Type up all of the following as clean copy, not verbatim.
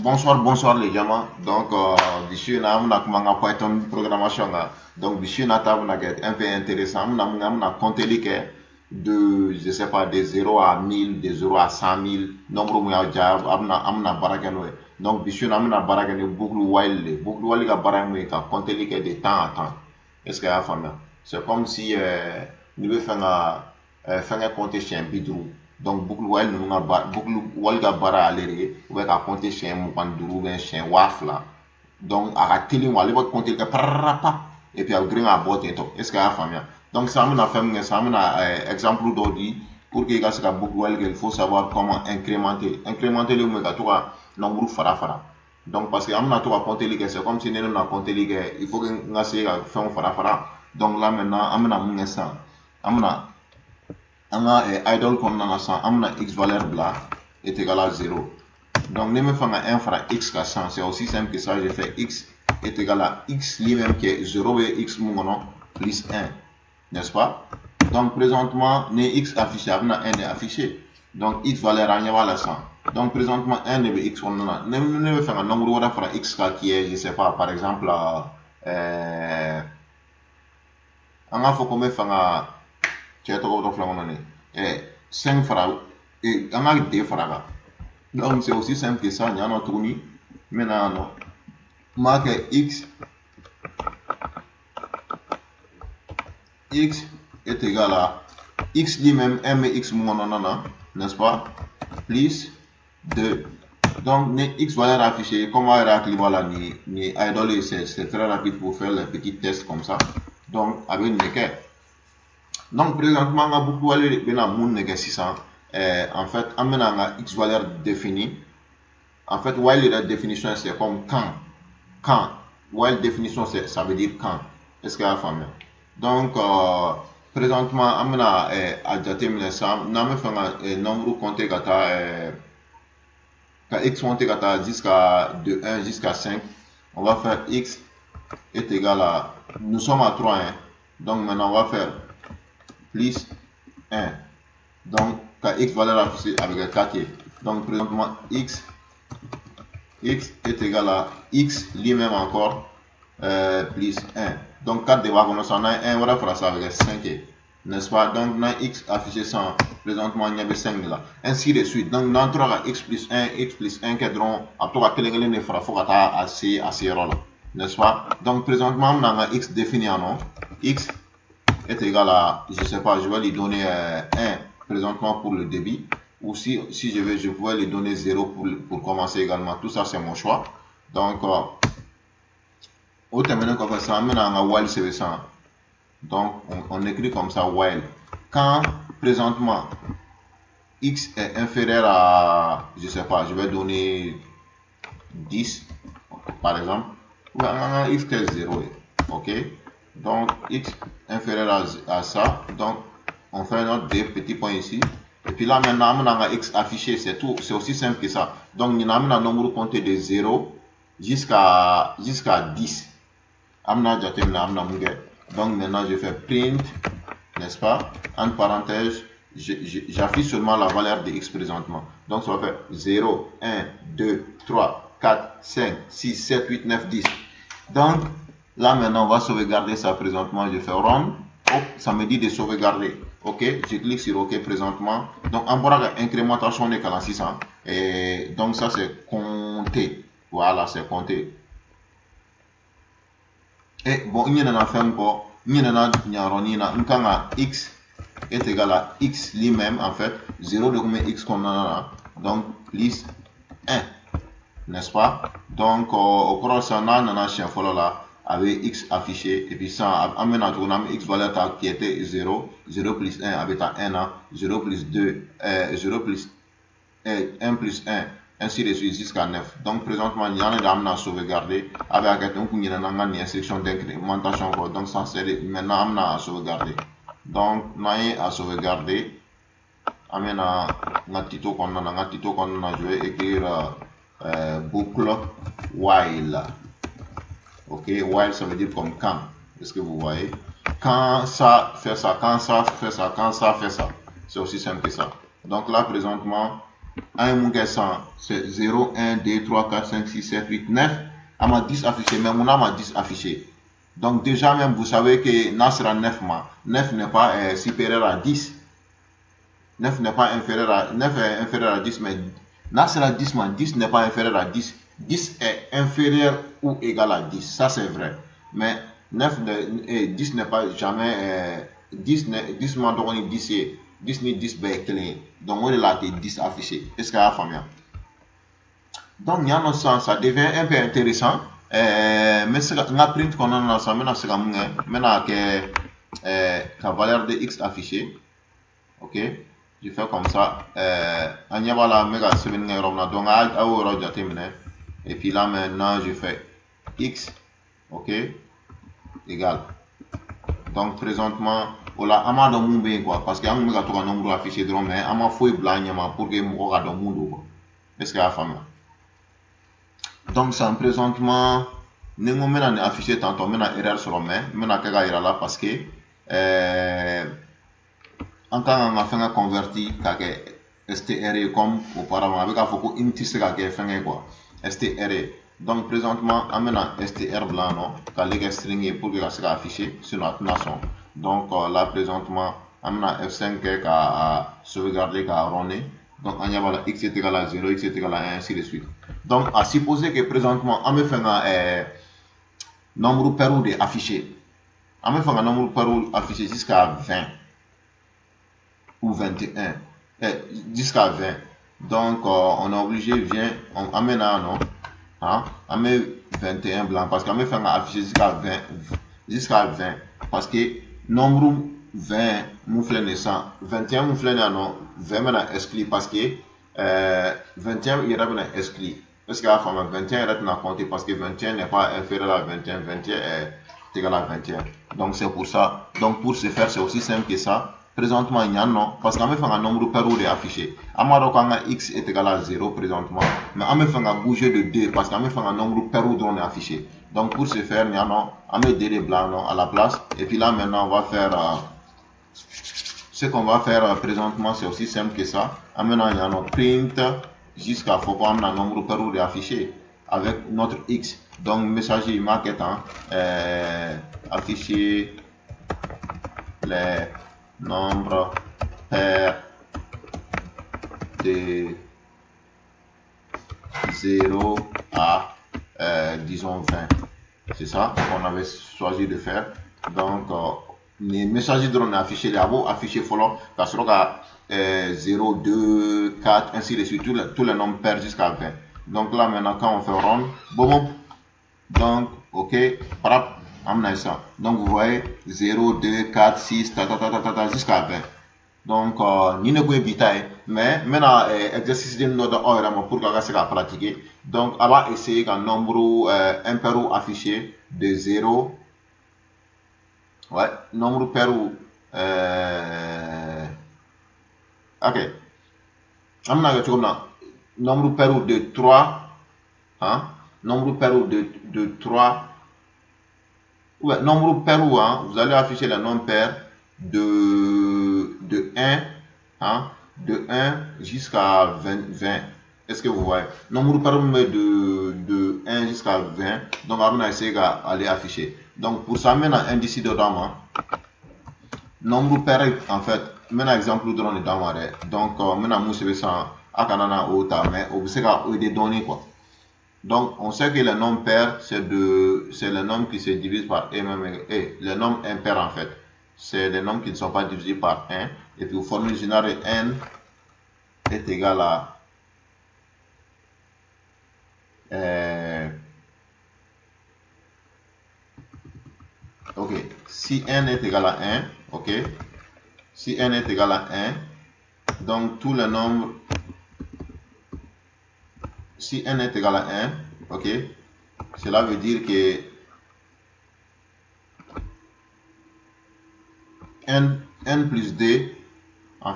Bonsoir les gamins. Donc, ici, on a Python programmation. Donc, ici, on a un peu intéressant. On a compté de, je sais pas, de 0 à 1000, de 0 à 100 000, nombre de job, on a baraganoué. Donc, ici, on a baraganoué beaucoup while. Beaucoup while, on a baraganoué, compté de temps à temps. Est-ce qu'il y a un famille? C'est comme si, nous veut faire un compté chez un bidou. Donc beaucoup wal nu nga ba beaucoup wal ga bara alere ou ka compter chez un manduru ben chez wafla donc a télé wal ba compter ka parapa et puis a green a botte to est-ce que a famille donc ça me na fait ça me na exemple d'odi pour que ga beaucoup wal il faut savoir comment incrémenter le mega to nombre fara donc parce que amna to compter les c'est comme si nous na compter les il faut que nga se faire fara donc là maintenant amna mun ça amna idle qu'on a ça, x valeur bla est égal à 0. Donc, nous me faisons 1 fois x qu'à 100, c'est aussi simple que ça. Je fais x est égal à x lui-même qui est 0 et x plus 1, n'est-ce pas? Donc, présentement, x affiché, n est affiché. Donc, x valeur à 100. Donc, présentement, 1 est x, on a. Nous me faisons un nombre de x qui est, je sais pas, par exemple, on a fait combien de 5 francs et on a 2 francs. Donc c'est aussi simple que ça. Il y a notre tourni. Maintenant, marque x est égal à x lui-même m x n'est-ce pas, plus 2. Donc x valeur affichée, comme on a voilà, ni idle, c'est très rapide pour faire les petits tests comme ça. Donc avec une donc présentement on a beaucoup aller bena moun négociation en fait on a x valeur définie. En fait while la définition c'est comme quand while définition ça veut dire quand. Est-ce que la famille donc présentement on a déterminer ça on me fait un nombre compté kata x compté kata jusqu'à de 1 jusqu'à 5. On va faire x est égal à, nous sommes à 3 hein. Donc maintenant on va faire plus 1. Donc, x valeur affichée avec 4. Donc, présentement, x est égal à x lui-même encore plus 1. Donc, 4 devoir qu'on a 1, on va faire ça avec 5. N'est-ce pas? Donc, on a x affiché 100. Présentement, il y avait 5 là. Ainsi de suite. Donc, dans 3 x plus 1 qui est drôle. Après, il faut assez rôle. N'est-ce pas? Donc, présentement, on a x défini en nom. X est égal à, je sais pas, je vais lui donner 1 présentement pour le débit, ou si je pouvais lui donner 0 pour commencer également. Tout ça c'est mon choix. Donc au terminal qu'on fait ça, maintenant on a while c'est ça. Donc on écrit comme ça while. Quand présentement x est inférieur à, je sais pas, je vais donner 10 par exemple, ou x qui est 0, ok. Donc x inférieur à ça, donc on fait notre deux petits points ici, et puis là maintenant on a x affiché, c'est tout, c'est aussi simple que ça. Donc on a un nombre compté de 0 jusqu'à 10. Donc maintenant je fais print, n'est-ce pas, en parenthèse, j'affiche seulement la valeur de x présentement. Donc ça va faire 0, 1, 2, 3, 4, 5, 6, 7, 8, 9, 10. Donc là maintenant on va sauvegarder ça présentement, je fais run, oh, ça me dit de sauvegarder, ok, je clique sur ok présentement. Donc en bas incrémentation est à 600 et donc ça c'est compté, voilà c'est compté. Et bon il y en a fait encore, il y en a x est égal à x lui-même en fait 0 de combien x qu'on a, donc plus 1, n'est-ce pas? Donc au cours de ça on a un chien follow là avec x affiché, et puis ça amène à x valeur qui était 0, 0 plus 1 avec 1, 0 plus 2, 0 plus 1 plus 1, ainsi de suite jusqu'à 9. Donc présentement il y en a à sauvegarder avec une instruction d'incrémentation. Donc ça c'est maintenant à sauvegarder. Donc on a à sauvegarder, amène à titre qu'on a, je vais écrire boucle while. Ok, while ça veut dire comme quand. Est-ce que vous voyez? Quand ça fait ça, quand ça fait ça, quand ça fait ça. C'est aussi simple que ça. Donc là présentement, 1 mon 100, c'est 0, 1, 2, 3, 4, 5, 6, 7, 8, 9. À ma 10 affiché, mais mon a 10 affiché. Donc déjà même, vous savez que Nasra 9, 9 n'est pas supérieur à 10. 9 n'est pas inférieur à 9 est inférieur à 10, mais Nasra 10, 10 n'est pas inférieur à 10. 10 est inférieur ou égal à 10. Ça c'est vrai. Mais 9 et 10 n'est pas jamais 10 donc on est 10 et 10 ni 10 clé. Donc on est là 10 affiché. Est-ce qu'il y a famille? Donc il y a ça devient un peu intéressant. Mais c'est la print qu'on a ça maintenant c'est comme maintenant que la valeur de x affichée. OK, je fais comme ça on y a la méga 7 donc et puis là maintenant je fais x, OK, égal. Donc présentement voilà ama do mumbe quoi parce que am méga to nombre affiché donc mais ama foi blanc pour que mo ga do mundo quoi. Est-ce que la femme? Donc ça présentement nous maintenant affiché tantôt maintenant erreur sur le maintenant que ga là parce que en tant que fait converti kake STR comme auparavant avec un focus intis kake fait quoi STR. Donc présentement amena STR blanc non kale string pour que ça soit affiché sur notre nation. Donc là présentement amena F5 ka sauvegarder ka ronner. Donc on y a x est égal à 0, x est égal à 1 ainsi de suite. Donc à supposer que présentement on me fait un nombre pair de affiché. On me fait un nombre pair affiché jusqu'à 20 ou 21 jusqu'à 20. Donc on est obligé on amène un non hein, on met 21 blanc parce qu'on met fait afficher jusqu'à 20 parce que nombre 20 moufle naissant 21 moufle non 20 maintenant exclu parce que 21 il revient exclu parce que la femme 21 reste à compter parce que 21 n'est pas inférieur à 21 est égal à 21. Donc c'est pour ça. Donc pour ce faire c'est aussi simple que ça. Présentement il y a non parce qu'on me fait un nombre pair de affiché. Amaro quand x est égal à 0 présentement, mais on me fait un bouger de 2 parce qu'on me fait un nombre pair de affiché. Donc pour ce faire il y a non, on met 2 blancs non à la place et puis là maintenant on va faire ce qu'on va faire présentement c'est aussi simple que ça. Maintenant il y a non print jusqu'à faut qu'on ait un nombre pair de affiché avec notre x. Donc messager marqué afficher les nombres pairs de 0 à disons 20. C'est ça qu'on avait choisi de faire. Donc les messages drone affichés là-bas affiché follow parce que 0, 2, 4 ainsi de suite tous les nombres pairs jusqu'à 20. Donc là maintenant quand on fait run bon donc OK par ça. Donc vous voyez 0, 2, 4, 6 jusqu'à 20. Donc ni ne pouvez éviter mais maintenant exercice de notre heure pour que ça pratiquer. Donc on va essayer un nombre impair affiché de 0 ouais nombre pair OK nombre pair de 3 hein nombre pair de 3 ouais, nombre pair hein, vous allez afficher le nombre pair de 1 hein, de 1 jusqu'à 20. Est-ce que vous voyez nombre pair de 1 jusqu'à 20. Donc on va essayer d'aller afficher. Donc pour ça maintenant indice dedans nombre pair en fait maintenant exemple nous donnons dedans donc maintenant nous c'est ça à canana au mais on sait des données quoi. Donc on sait que le nombre pair c'est le nombre qui se divise par et le nombre impair en fait c'est les nombres qui ne sont pas divisés par 1 et puis formule générale n est égal à OK si n est égal à 1 OK si n est égal à 1 donc tous les nombres si n est égal à 1 OK cela veut dire que n plus d en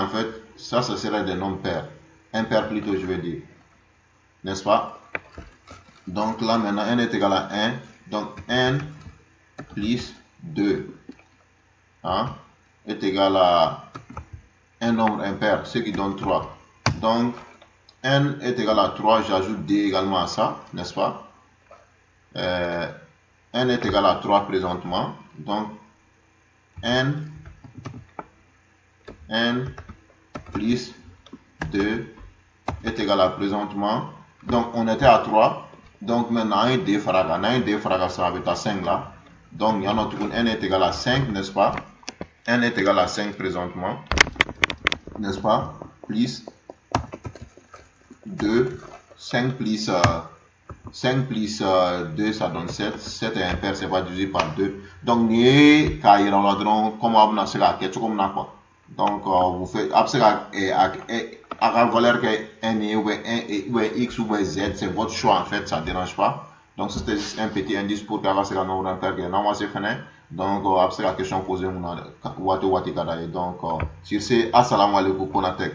fait ça serait des nombres pairs impair plutôt je veux dire n'est-ce pas. Donc là maintenant n est égal à 1 donc n plus 2 hein, est égal à un nombre impair ce qui donne 3 Donc, n est égal à 3, j'ajoute d également à ça, n'est-ce pas? N est égal à 3 présentement. Donc, n plus 2 est égal à présentement. Donc, on était à 3. Donc, maintenant, un d faraga. Un d faraga sera avec ta 5 là. Donc, il y en a tout. N est égal à 5, n'est-ce pas? N est égal à 5 présentement. N'est-ce pas? Plus 2. 5 plus 2, ça donne 7. 7 est impair, c'est pas divisé par 2. Donc, nous, quand il y a comment on a cela, quoi. Donc, vous faites, la valeur que n ou x ou z, c'est votre choix en fait, ça ne dérange pas. Donc, c'était juste un petit indice pour que c'est la nombre impair que non, c'est fini. Donc, après la question posée, on a donc, sur ce, assalamu alaikum, Konatek.